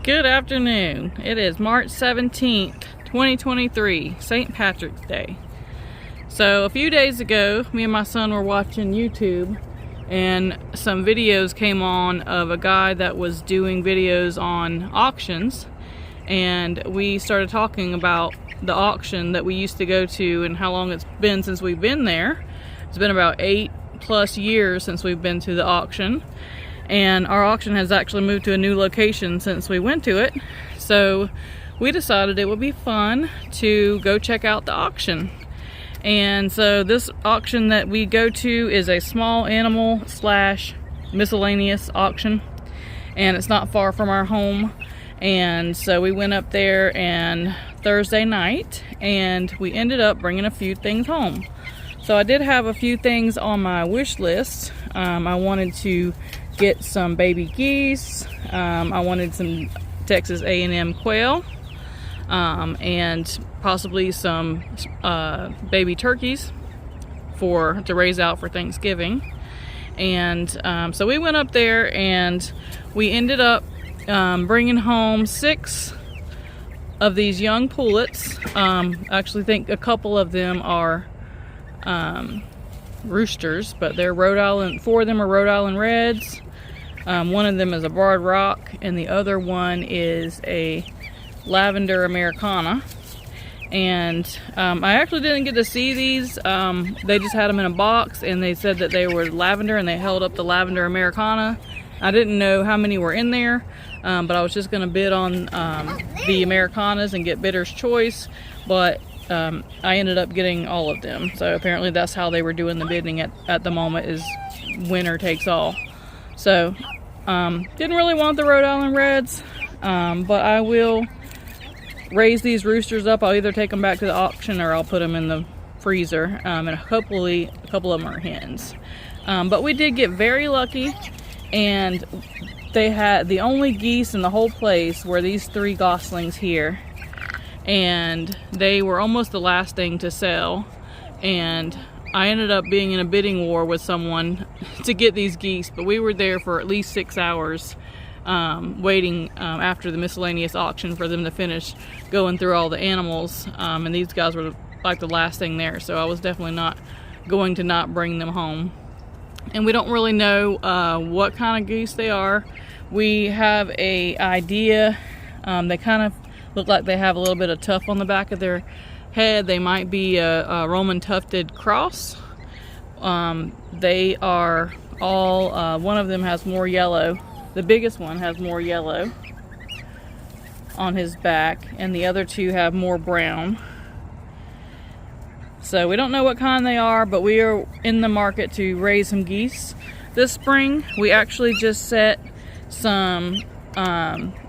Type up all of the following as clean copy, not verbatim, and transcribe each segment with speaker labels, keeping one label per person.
Speaker 1: Good afternoon. It is March 17th, 2023, St. Patrick's Day. So a few days ago, me and my son were watching YouTube and some videos came on of a guy that was doing videos on auctions, and we started talking about the auction that we used to go to and how long it's been since we've been there. It's been about 8+ years since we've been to the auction. And our auction has actually moved to a new location since we went to it. So we decided it would be fun to go check out the auction. And so this auction that we go to is a small animal / miscellaneous auction. And it's not far from our home. And so we went up there and Thursday night, and we ended up bringing a few things home. So I did have a few things on my wish list. I wanted to get some baby geese. I wanted some Texas A&M quail, and possibly some baby turkeys to raise out for Thanksgiving. And so we went up there and we ended up bringing home 6 of these young pullets. I actually think a couple of them are roosters, but they're Rhode Island. 4 of them are Rhode Island Reds. One of them is a barred rock, and the other one is a lavender Americana. And I actually didn't get to see these. They just had them in a box, and they said that they were lavender, and they held up the lavender Americana. I didn't know how many were in there, but I was just going to bid on the Americanas and get bidder's choice, but I ended up getting all of them. So apparently that's how they were doing the bidding at the moment, is winner takes all. So didn't really want the Rhode Island Reds, but I will raise these roosters up. I'll either take them back to the auction or I'll put them in the freezer, and a couple of them are hens. But we did get very lucky, and they had the only geese in the whole place were these 3 goslings here, and they were almost the last thing to sell, and I ended up being in a bidding war with someone to get these geese, but we were there for at least 6 hours waiting after the miscellaneous auction for them to finish going through all the animals, and these guys were like the last thing there, so I was definitely not going to not bring them home. And we don't really know what kind of geese they are. We have a idea. They kind of look like they have a little bit of tuft on the back of their head. They might be a Roman tufted cross. They are all, one of them has more yellow. The biggest one has more yellow on his back, and the other 2 have more brown. So we don't know what kind they are, but we are in the market to raise some geese this spring. We actually just set some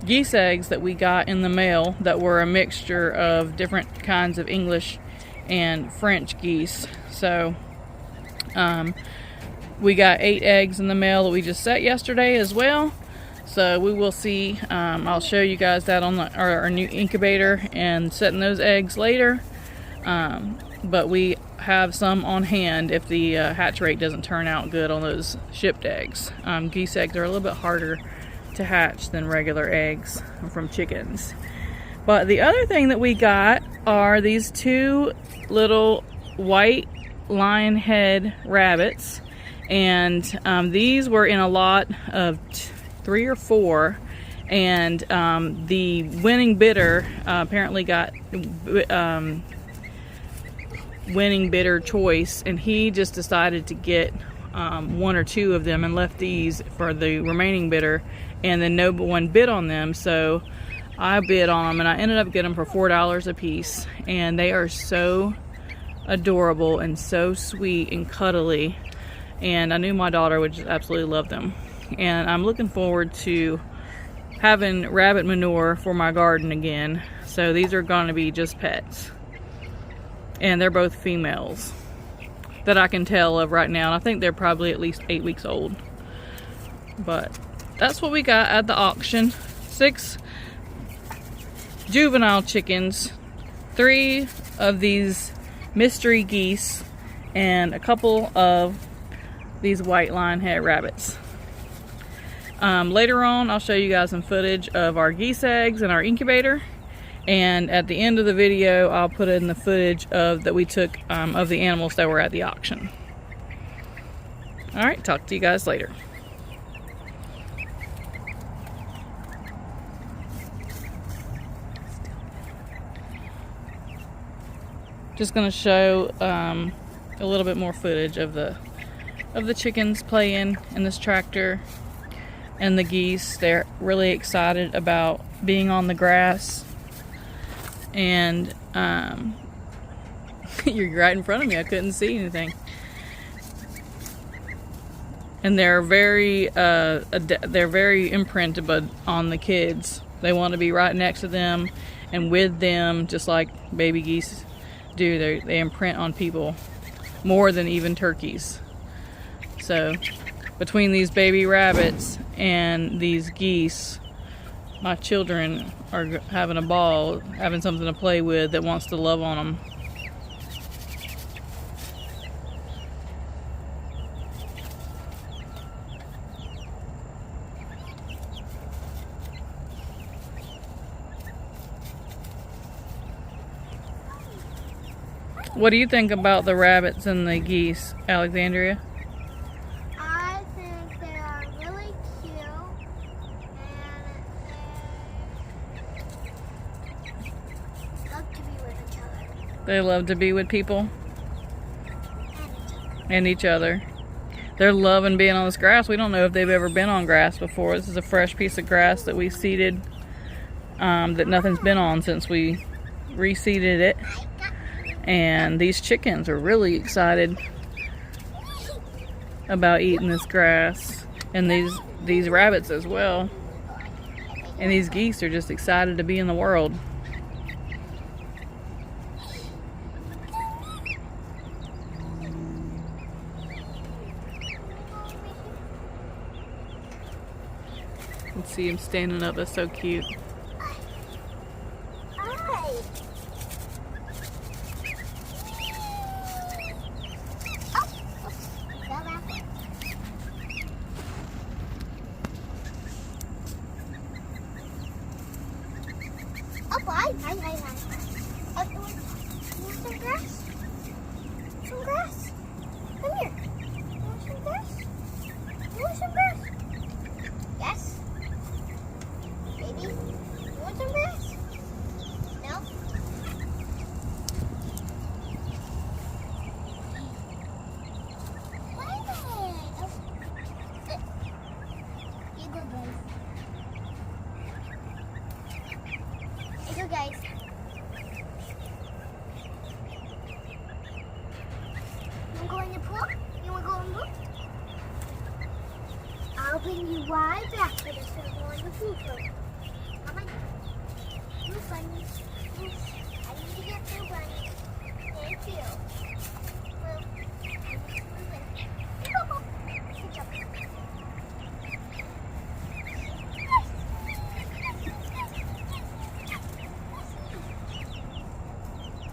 Speaker 1: geese eggs that we got in the mail that were a mixture of different kinds of English and French geese. So we got 8 eggs in the mail that we just set yesterday as well. So we will see. I'll show you guys that on our new incubator and setting those eggs later. But we have some on hand if the hatch rate doesn't turn out good on those shipped eggs. Geese eggs are a little bit harder to hatch than regular eggs from chickens. But the other thing that we got are these 2 little white lion head rabbits, and these were in a lot of 3 or 4, and the winning bidder apparently got winning bidder choice, and he just decided to get 1 or 2 of them and left these for the remaining bidder, and then no one bid on them, so I bid on them, and I ended up getting them for $4 a piece, and they are so adorable and so sweet and cuddly, and I knew my daughter would just absolutely love them. And I'm looking forward to having rabbit manure for my garden again, so these are going to be just pets. And they're both females that I can tell of right now. And I think they're probably at least 8 weeks old. But that's what we got at the auction. 6 juvenile chickens, 3 of these mystery geese, and a couple of these white lion head rabbits. Later on, I'll show you guys some footage of our geese eggs in our incubator. And at the end of the video, I'll put in the footage that we took of the animals that were at the auction. All right, talk to you guys later. Just gonna show a little bit more footage of the chickens playing in this tractor, and the geese. They're really excited about being on the grass. And you're right in front of me. I couldn't see anything. And they're very imprinted on the kids. They want to be right next to them and with them, just like baby geese do. They imprint on people more than even turkeys. So between these baby rabbits and these geese, my children are having a ball, having something to play with that wants to love on them. What do you think about the rabbits and the geese, Alexandria?
Speaker 2: I think they are really cute, and they love to be with each other.
Speaker 1: They love to be with people and each other. They're loving being on this grass. We don't know if they've ever been on grass before. This is a fresh piece of grass that we seeded, that nothing's been on since we reseeded it. And these chickens are really excited about eating this grass, and these rabbits as well. And these geese are just excited to be in the world. You can see him standing up. That's so cute.
Speaker 2: Some grass? Some grass? Come here. You want some grass? You want some grass? Yes? Baby? You want some grass? No? You go, guys. You go, guys. You want to go in the pool? You want to go in the pool? I'll bring you right back to this and go in the pool first. Come on. You bunny. I need to get you, bunny. Thank you. Well, good job.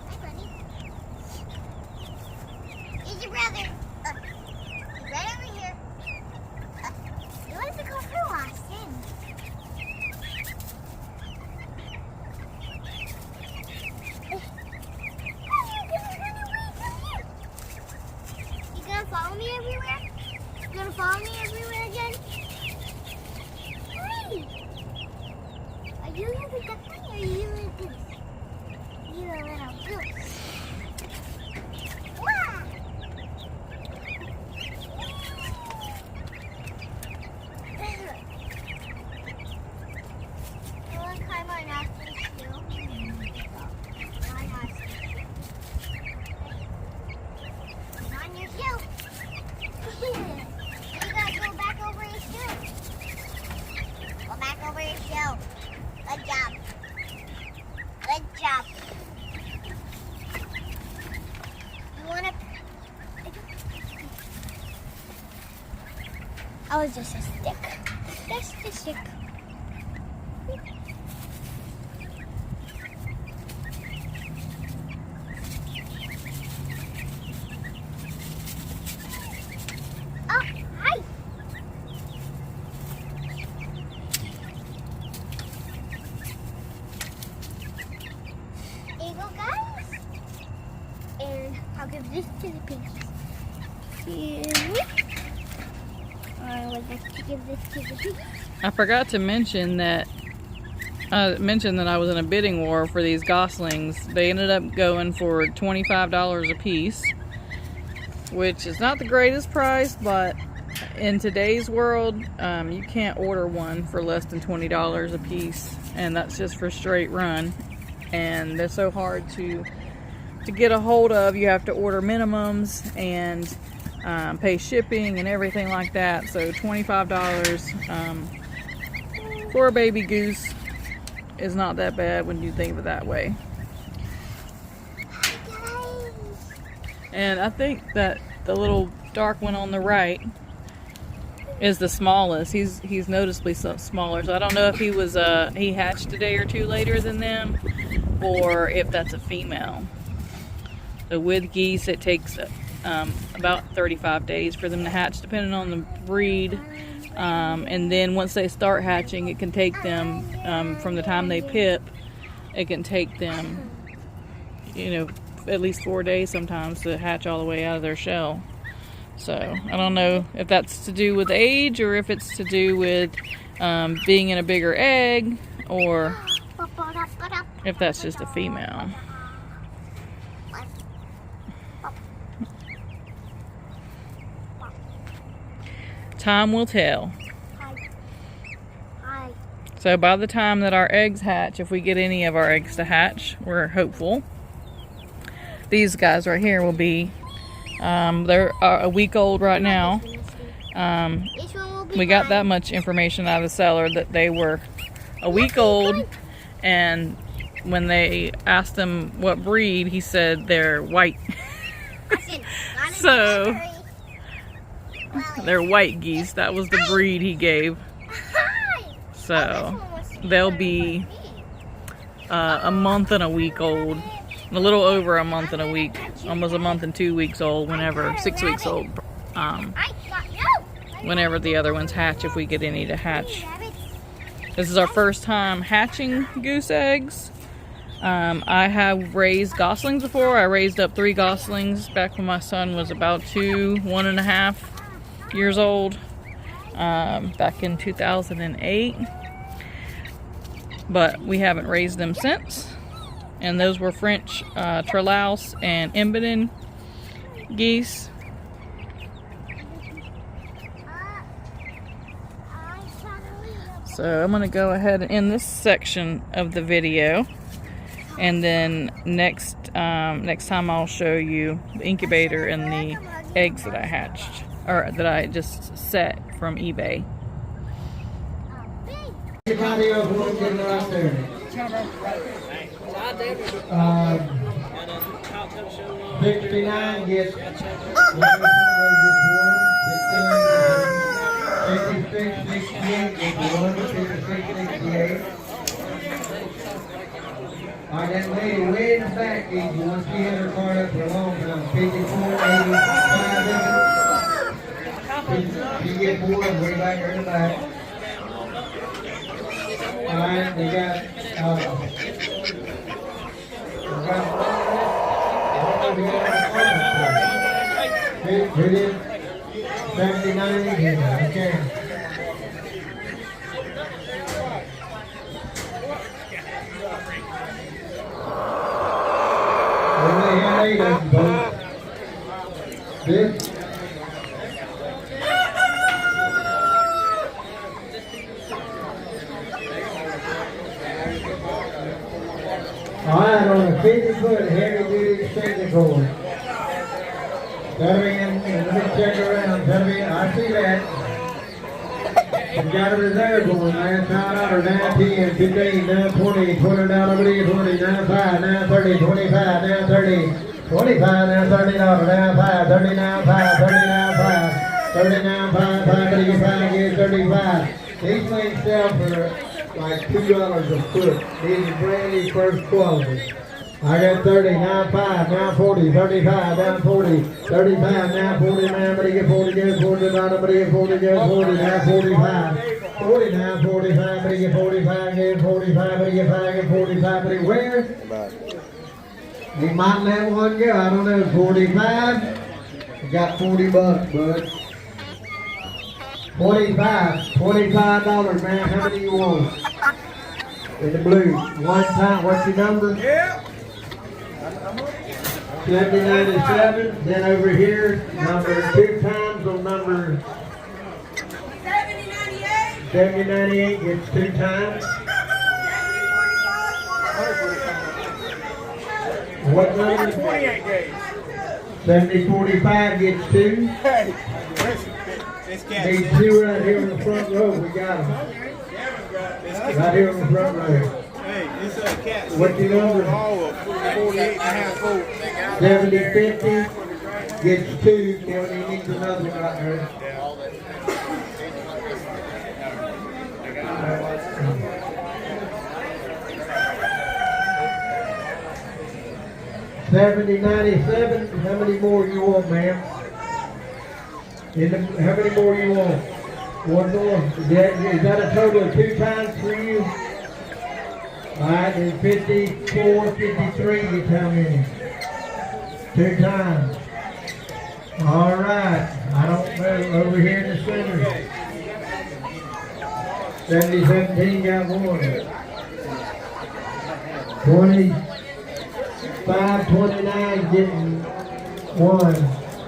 Speaker 2: Hi, bunny. Here's your brother. He's right over here. You want to go for a walk, You gonna follow me everywhere? You gonna follow me everywhere again? Hey! Are you a little duckling or are you a little goose? You're a little goose. Wow! You want to climb on Ashley's shoe? On Ashley's shoe. On your shoe. You gotta go back over your shoe. Go back over your shoe. Good job. Good job. You wanna? Oh, it's just a stick. Just a stick. Oh, hi. this to the pigs. I would like to give this to the pigs.
Speaker 1: I forgot to mention that I was in a bidding war for these goslings. They ended up going for $25 a piece, which is not the greatest price, but in today's world, you can't order one for less than $20 a piece, and that's just for straight run. And they're so hard to get a hold of. You have to order minimums and pay shipping and everything like that. So $25 for a baby goose is not that bad when you think of it that way. And I think that the little dark one on the right is the smallest. He's noticeably smaller. So I don't know if he hatched a day or two later than them, or if that's a female. So with geese, it takes about 35 days for them to hatch, depending on the breed. And then once they start hatching, it can take them, from the time they pip, it can take them, at least 4 days sometimes to hatch all the way out of their shell. So I don't know if that's to do with age, or if it's to do with being in a bigger egg, or if that's just a female. Time will tell. So by the time that our eggs hatch, if we get any of our eggs to hatch, we're hopeful. These guys right here will be, they're a week old right now. We got that much information out of the seller that they were a week old, and when they asked him what breed, he said they're white. So they're white geese. That was the breed he gave. So they'll be a month and a week old. A little over a month and a week. Almost a month and 2 weeks old, 6 weeks old. Whenever the other ones hatch, if we get any to hatch. This is our first time hatching goose eggs. I have raised goslings before. I raised up 3 goslings back when my son was about 1.5 years old, back in 2008, but we haven't raised them since. And those were French Trelaus and Embaden geese. So I'm going to go ahead and end this section of the video, and then next time I'll show you the incubator and the eggs that I hatched, or that I just set from eBay.
Speaker 3: Everybody else won't get right there. 69 gets 1, 56, 68 gets 1, 56, 68. Alright, that lady way in the back needs one. She had her card up for a long time. 54, 85. She gets 1 way back there in the back. Alright, they got pretty 79 again. Okay. Only had 8 of them, folks. This. Alright, on a 50-foot heavy-duty extension cord. That'll be in, let me check around. That'll be, I see that. We got a reserve going, man. $9, 9, 10, 15, 9, 20, $20 over there, 20, 9, 5, 9, 30, 25, 9, 30, 25, now $30, now 5, 39, 5, 39, 5, 39, 5, 5, 35, get 35. These things sell for like $2 a foot. These are brand new first quality. I got 30, now 5, now 40, 35, now 40, 35, now 40, now I'm going to get 40, get 40, now I'm going to get 40, get 40, now 45, 40, now 45, I'm going to get 45, get 45, I'm going to get 5, get 45, but where? We might let one go. I don't know. 45. You got 40 bucks, bud. 25. $25, man. How many you want? In the blue. One time. What's your number?
Speaker 4: Yeah.
Speaker 3: 7097. Then over here, number 2 times on number
Speaker 4: 7098.
Speaker 3: 7098 gets 2 times. What number?
Speaker 4: 28 days.
Speaker 3: 7045 gets 2.
Speaker 4: Hey, this cat.
Speaker 3: Need 2 right here on the front row. We got them. Right here on the front row.
Speaker 4: Hey, this cat.
Speaker 3: What's your number?
Speaker 4: All of 48 and a half foot.
Speaker 3: 7050 gets 2. Kevin, he needs another one right there. 7097. How many more you want, ma'am? How many more you want? One more. Is that a total of 2 times for you? Alright, then 54, 53 gets how many? 2 times. Alright. I don't know. Over here in the center. 7017 got 1. 2529 getting 1.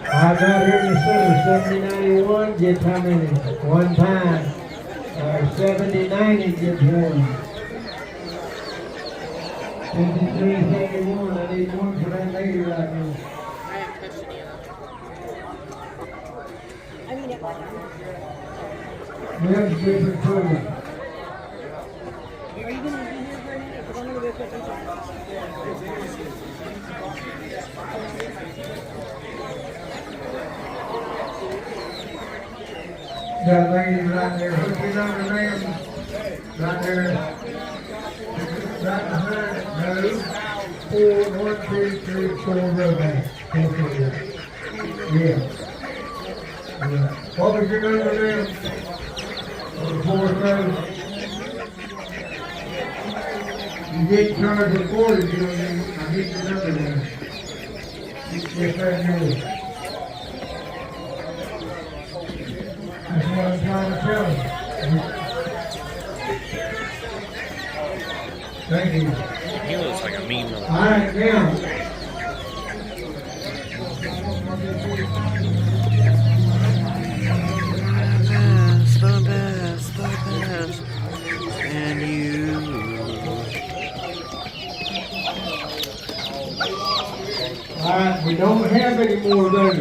Speaker 3: I got here in the center. 7091 gets how many? 1 time. 7090 gets 1. 5371. I need 1 for that lady right now. That's different too.
Speaker 5: Are you going to be here for a minute? Because I'm going to go put these on.
Speaker 3: That lady right there. What's your number, ma'am? Right there. Right behind it. No. 4, 1, 2, 3, 4 row back. Yeah. What was your number, ma'am? On the 4th row. You get charged with 40, you don't need, I need your number there. Yes, right here. That's what I'm trying to tell you. Thank you.
Speaker 6: He looks like a mean little.
Speaker 3: All right, now.
Speaker 6: The best, and you.
Speaker 3: All right, we don't have any more of those.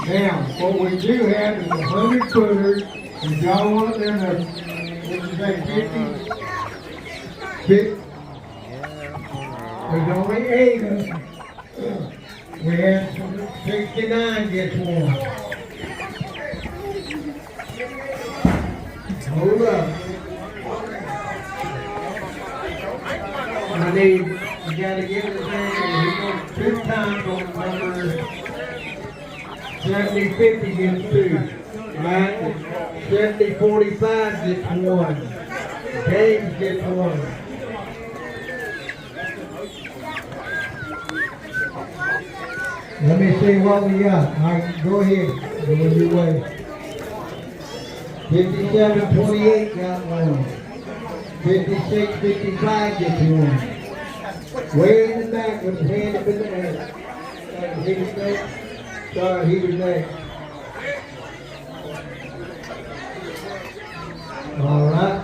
Speaker 3: Now, what we do have is 100 footers. If y'all want them to, what you say, 50? There's only 8 of them. We have 69 gets 1. Hold up. I need, you gotta give it there, he goes 2 times on number 7050 gets 2. Right? 7045 gets 1. James gets 1. Let me see what we got. All right, go ahead. Go your way. 5728 got 1. 5655 gets 1. Way in the back with his hand up in the air. He was next. Sorry, he was next. All right.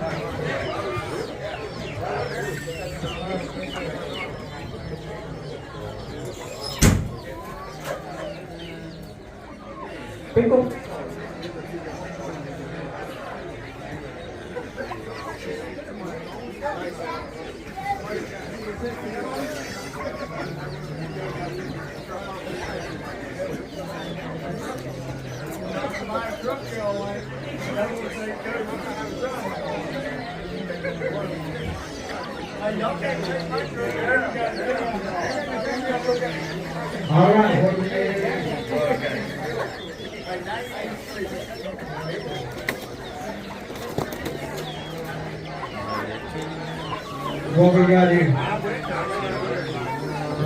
Speaker 3: Pickle. All right. What we got here?